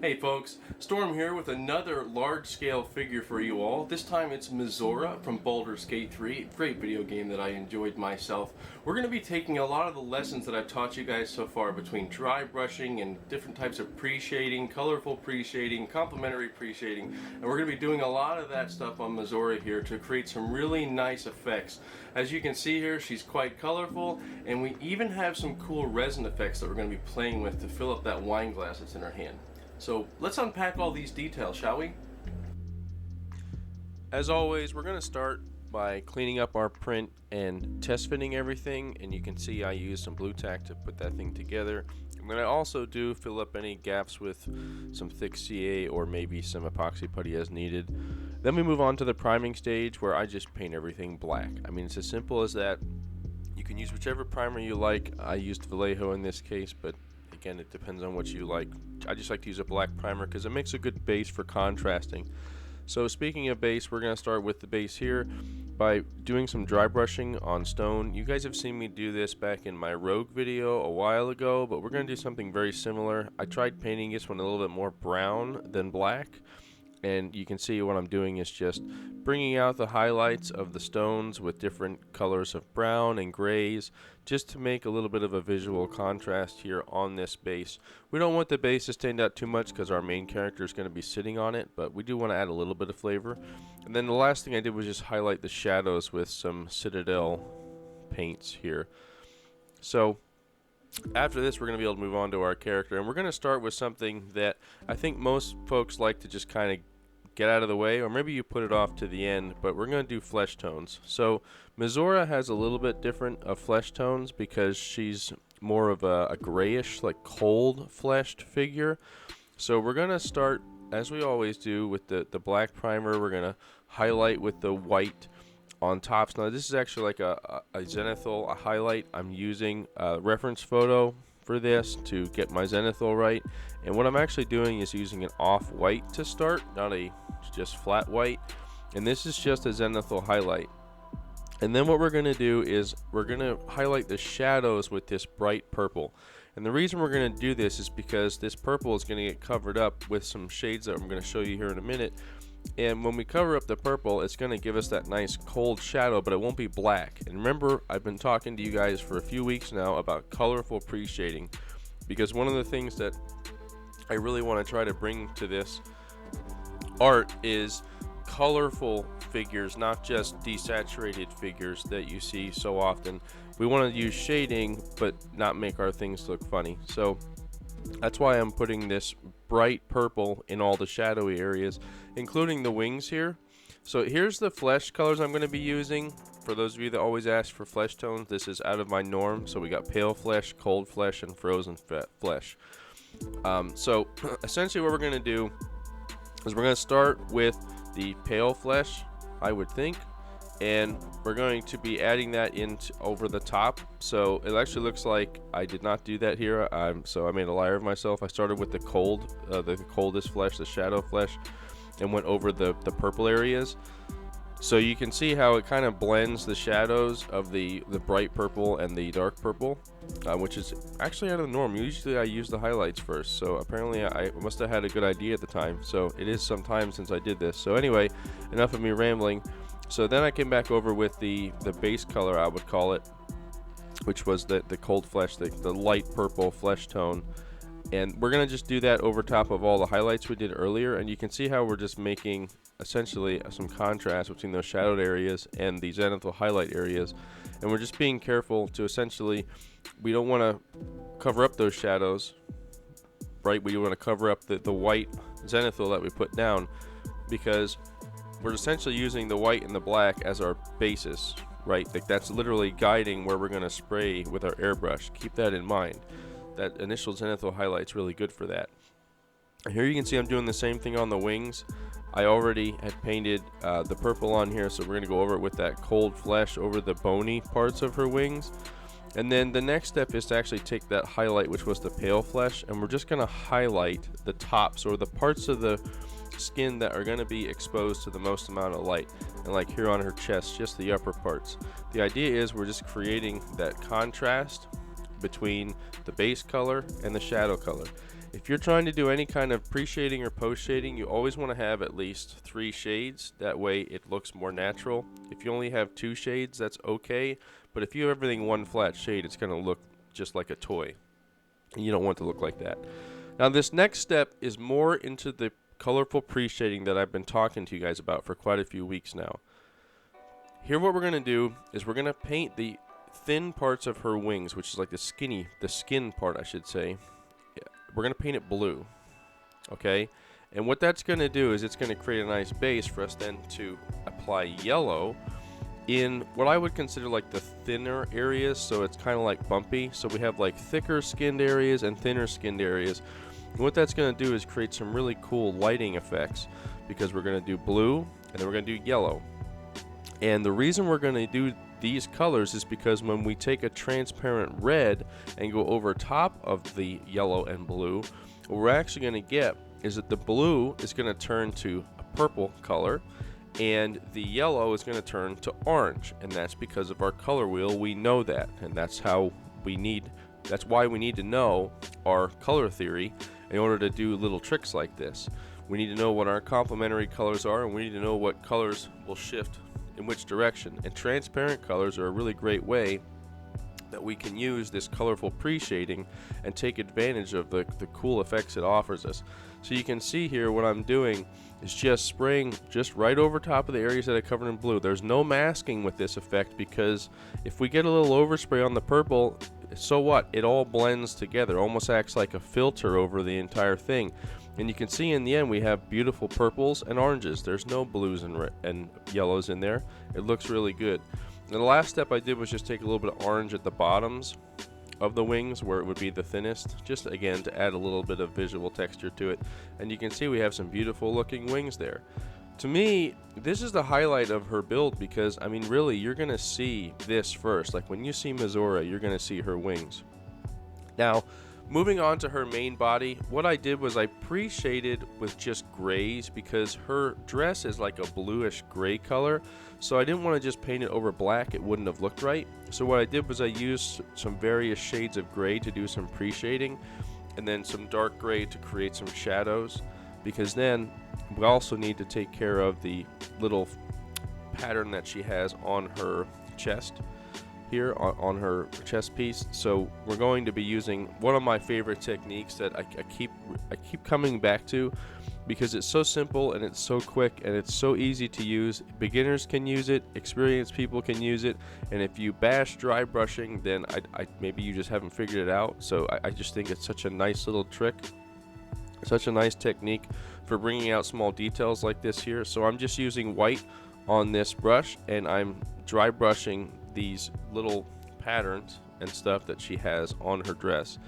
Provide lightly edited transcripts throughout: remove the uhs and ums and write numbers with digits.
Hey folks, Storm here with another large-scale figure for you all. This time it's Mizora from Baldur's Gate 3, great video game that I enjoyed myself. We're going to be taking a lot of the lessons that I've taught you guys so far between dry brushing and different types of pre-shading, colorful pre-shading, complementary pre-shading, and we're going to be doing a lot of that stuff on Mizora here to create some really nice effects. As you can see here, she's quite colorful, and we even have some cool resin effects that we're going to be playing with to fill up that wine glass that's in her hand. So let's unpack all these details, shall we? As always, we're going to start by cleaning up our print and test fitting everything, and you can see I used some blue tack to put that thing together. I'm going to also fill up any gaps with some thick CA or maybe some epoxy putty as needed. Then we move on to the priming stage where I just paint everything black. I mean, it's as simple as that. You can use whichever primer you like. I used Vallejo in this case, but again, it depends on what you like. I just like to use a black primer because it makes a good base for contrasting. So speaking of base, we're going to start with the base here by doing some dry brushing on stone. You guys have seen me do this back in my Rogue video a while ago, but we're going to do something very similar. I tried painting this one a little bit more brown than black, and you can see what I'm doing is just bringing out the highlights of the stones with different colors of brown and grays, just to make a little bit of a visual contrast here on this base. We don't want the base to stand out too much because our main character is going to be sitting on it, but we do want to add a little bit of flavor. And then the last thing I did was just highlight the shadows with some Citadel paints here. So after this, we're going to be able to move on to our character, and we're going to start with something that I think most folks like to just kind of get out of the way, or maybe you put it off to the end, but we're going to do flesh tones. So Mizora has a little bit different of flesh tones because she's more of a grayish, like cold fleshed figure. So we're going to start, as we always do, with the black primer. We're going to highlight with the white on tops. Now this is actually like a zenithal, a highlight. I'm using a reference photo for this to get my zenithal right, and what I'm actually doing is using an off-white to start, not a just flat white, and this is just a zenithal highlight. And then what we're going to do is we're going to highlight the shadows with this bright purple, and the reason we're going to do this is because this purple is going to get covered up with some shades that I'm going to show you here in a minute. And when we cover up the purple, it's going to give us that nice cold shadow, but it won't be black. And remember, I've been talking to you guys for a few weeks now about colorful pre-shading, because one of the things that I really want to try to bring to this art is colorful figures, not just desaturated figures that you see so often. We want to use shading, but not make our things look funny. So that's why I'm putting this bright purple in all the shadowy areas, including the wings here. So here's the flesh colors I'm going to be using. For those of you that always ask for flesh tones, this is out of my norm. So we got pale flesh, cold flesh, and frozen flesh. So essentially what we're going to do is we're going to start with the pale flesh, I would think, and we're going to be adding that in over the top. So it actually looks like I did not do that here, so I made a liar of myself. I started with the coldest flesh, the shadow flesh, and went over the purple areas. So you can see how it kind of blends the shadows of the bright purple and the dark purple, which is actually out of the norm. Usually I use the highlights first, so apparently I must have had a good idea at the time. So it is some time since I did this. So anyway, enough of me rambling. So then I came back over with the base color, I would call it, which was the cold flesh, the light purple flesh tone. And we're going to just do that over top of all the highlights we did earlier. And you can see how we're just making essentially some contrast between those shadowed areas and the zenithal highlight areas. And we're just being careful to essentially, we don't want to cover up those shadows, right? We want to cover up the white zenithal that we put down, because we're essentially using the white and the black as our basis, right? Like that's literally guiding where we're going to spray with our airbrush. Keep that in mind. That initial zenithal highlight's really good for that. And here you can see I'm doing the same thing on the wings. I already had painted the purple on here, so we're going to go over it with that cold flesh over the bony parts of her wings. And then the next step is to actually take that highlight, which was the pale flesh, and we're just going to highlight the tops, or the parts of the skin that are going to be exposed to the most amount of light. And like here on her chest, just the upper parts. The idea is we're just creating that contrast between the base color and the shadow color. If you're trying to do any kind of pre-shading or post-shading, you always want to have at least 3 shades. That way it looks more natural. If you only have 2 shades, that's okay. But if you have everything one flat shade, it's going to look just like a toy. And you don't want it to look like that. Now this next step is more into the colorful pre-shading that I've been talking to you guys about for quite a few weeks now. Here what we're going to do is we're going to paint the thin parts of her wings, which is like the skin part I should say. We're going to paint it blue, okay? And what that's going to do is it's going to create a nice base for us then to apply yellow in what I would consider like the thinner areas, so it's kind of like bumpy. So we have like thicker skinned areas and thinner skinned areas. And what that's going to do is create some really cool lighting effects, because we're going to do blue and then we're going to do yellow. And the reason we're going to do these colors is because when we take a transparent red and go over top of the yellow and blue, what we're actually going to get is that the blue is going to turn to a purple color and the yellow is going to turn to orange. And that's because of our color wheel. We know that, and that's why we need to know our color theory in order to do little tricks like this. We need to know what our complementary colors are, and we need to know what colors will shift in which direction. And transparent colors are a really great way that we can use this colorful pre-shading and take advantage of the cool effects it offers us. So you can see here what I'm doing is just spraying just right over top of the areas that I covered in blue. There's no masking with this effect, because if we get a little overspray on the purple, so what? It all blends together, almost acts like a filter over the entire thing. And you can see in the end we have beautiful purples and oranges. There's no blues and yellows in there. It looks really good. And the last step I did was just take a little bit of orange at the bottoms of the wings where it would be the thinnest, just again to add a little bit of visual texture to it. And you can see we have some beautiful looking wings there. To me, this is the highlight of her build, because I mean really you're gonna see this first. Like when you see Mizora, you're gonna see her wings. Now moving on to her main body, what I did was I pre-shaded with just grays, because her dress is like a bluish gray color, so I didn't want to just paint it over black. It wouldn't have looked right. So what I did was I used some various shades of gray to do some pre-shading, and then some dark gray to create some shadows, because then we also need to take care of the little pattern that she has on her chest here on her chest piece. So we're going to be using one of my favorite techniques that I keep coming back to, because it's so simple and it's so quick and it's so easy to use. Beginners can use it, experienced people can use it, and if you bash dry brushing, then maybe you just haven't figured it out. So I just think it's such a nice little trick, such a nice technique for bringing out small details like this here. So I'm just using white on this brush and I'm dry brushing these little patterns and stuff that she has on her dress.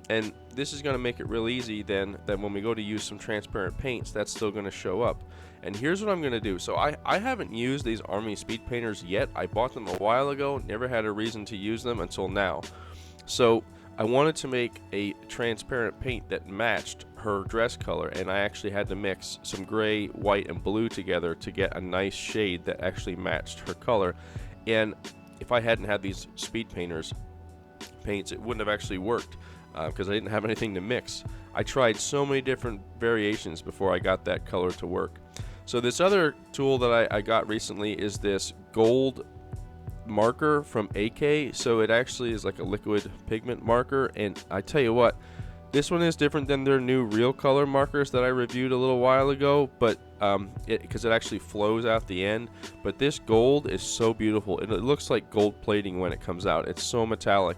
And this is going to make it real easy then that when we go to use some transparent paints, that's still going to show up. And here's what I'm going to do. So I haven't used these Army speed painters yet. I bought them a while ago, never had a reason to use them until now. So I wanted to make a transparent paint that matched her dress color, and I actually had to mix some gray, white, and blue together to get a nice shade that actually matched her color. And if I hadn't had these speed paints, it wouldn't have actually worked, because I didn't have anything to mix. I tried so many different variations before I got that color to work. So this other tool that I got recently is this gold marker from AK. So it actually is like a liquid pigment marker, and I tell you what, this one is different than their new real color markers that I reviewed a little while ago, but because it actually flows out the end. But this gold is so beautiful, and it looks like gold plating when it comes out. It's so metallic.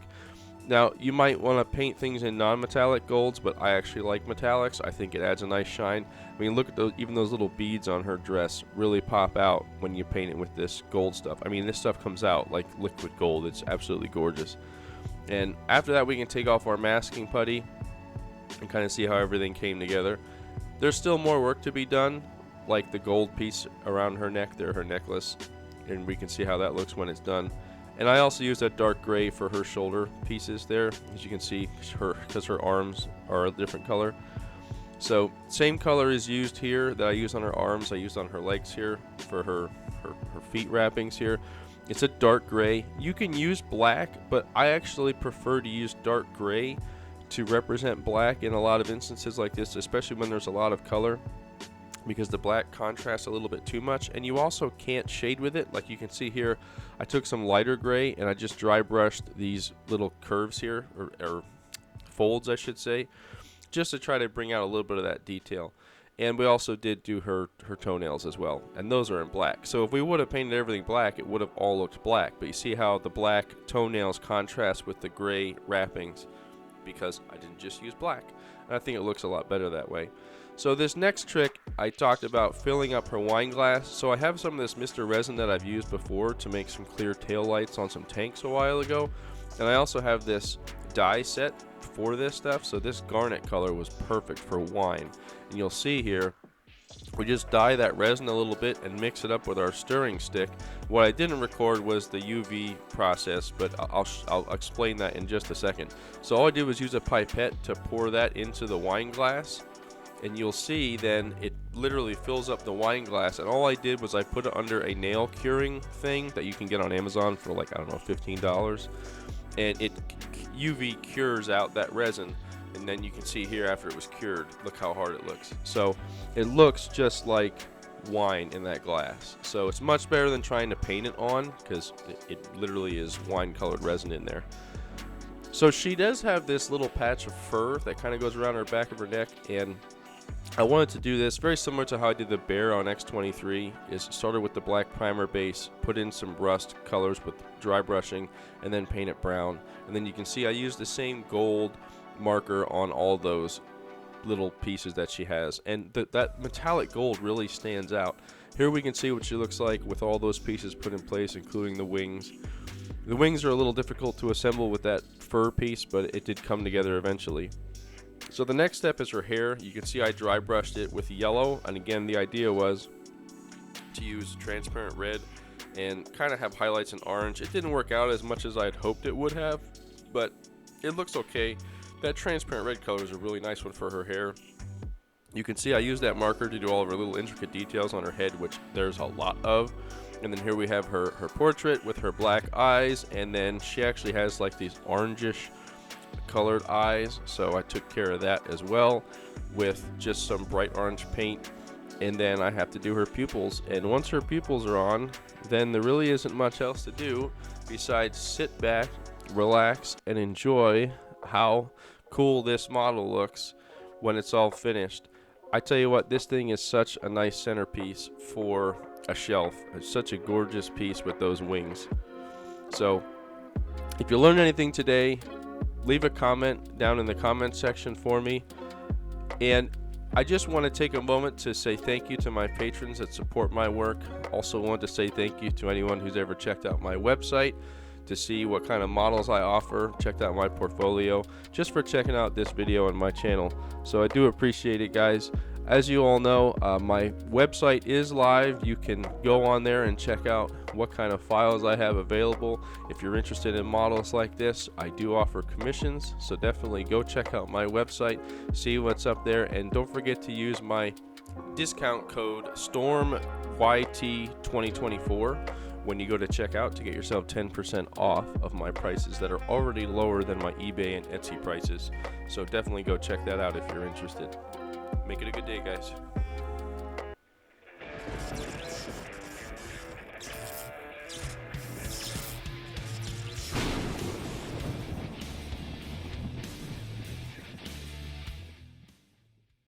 Now you might want to paint things in non-metallic golds, but I actually like metallics. I think it adds a nice shine. I mean, look at those, even those little beads on her dress really pop out when you paint it with this gold stuff. I mean, this stuff comes out like liquid gold. It's absolutely gorgeous. And after that, we can take off our masking putty and kind of see how everything came together. There's still more work to be done, like the gold piece around her neck there, her necklace, and we can see how that looks when it's done. And I also used that dark gray for her shoulder pieces there, as you can see, because her arms are a different color. So same color is used here that I used on her arms, I used on her legs here for her feet wrappings here. It's a dark gray. You can use black, but I actually prefer to use dark gray to represent black in a lot of instances like this, especially when there's a lot of color, because the black contrasts a little bit too much. And you also can't shade with it. Like you can see here, I took some lighter gray and I just dry brushed these little curves here, or folds I should say, just to try to bring out a little bit of that detail. And we also did do her toenails as well, and those are in black. So if we would have painted everything black, it would have all looked black. But you see how the black toenails contrast with the gray wrappings, because I didn't just use black. And I think it looks a lot better that way. So this next trick, I talked about filling up her wine glass. So I have some of this Mr. Resin that I've used before to make some clear tail lights on some tanks a while ago. And I also have this dye set for this stuff. So this garnet color was perfect for wine. And you'll see here, we just dye that resin a little bit and mix it up with our stirring stick. What I didn't record was the UV process, but I'll explain that in just a second. So all I did was use a pipette to pour that into the wine glass, and you'll see then it literally fills up the wine glass. And all I did was I put it under a nail curing thing that you can get on Amazon for like, I don't know, $15, and it UV cures out that resin. And then you can see here after it was cured, look how hard it looks. So it looks just like wine in that glass. So it's much better than trying to paint it on, because it literally is wine colored resin in there. So she does have this little patch of fur that kind of goes around her back of her neck, and I wanted to do this very similar to how I did the bear on X23. Is started with the black primer base, put in some rust colors with dry brushing, and then paint it brown. And then you can see I used the same gold marker on all those little pieces that she has, and that metallic gold really stands out. Here we can see what she looks like with all those pieces put in place, including the wings. The wings are a little difficult to assemble with that fur piece, but it did come together eventually. So the next step is her hair. You can see I dry brushed it with yellow, and again the idea was to use transparent red and kind of have highlights in orange. It didn't work out as much as I had hoped it would have, but it looks okay. That transparent red color is a really nice one for her hair. You can see I used that marker to do all of her little intricate details on her head, which there's a lot of. And then here we have her portrait with her black eyes, and then she actually has like these orangish colored eyes, so I took care of that as well with just some bright orange paint. And then I have to do her pupils, and once her pupils are on, then there really isn't much else to do besides sit back, relax, and enjoy how cool this model looks when it's all finished. I tell you what, this thing is such a nice centerpiece for a shelf. It's such a gorgeous piece with those wings. So if you learned anything today, leave a comment down in the comment section for me. And I just want to take a moment to say thank you to my patrons that support my work. Also want to say thank you to anyone who's ever checked out my website to see what kind of models I offer, checked out my portfolio, just for checking out this video on my channel. So I do appreciate it, guys. As you all know, my website is live. You can go on there and check out what kind of files I have available. If you're interested in models like this, I do offer commissions, so definitely go check out my website, see what's up there, and don't forget to use my discount code STORMYT2024 when you go to checkout to get yourself 10% off of my prices that are already lower than my eBay and Etsy prices. So definitely go check that out if you're interested. Make it a good day, guys.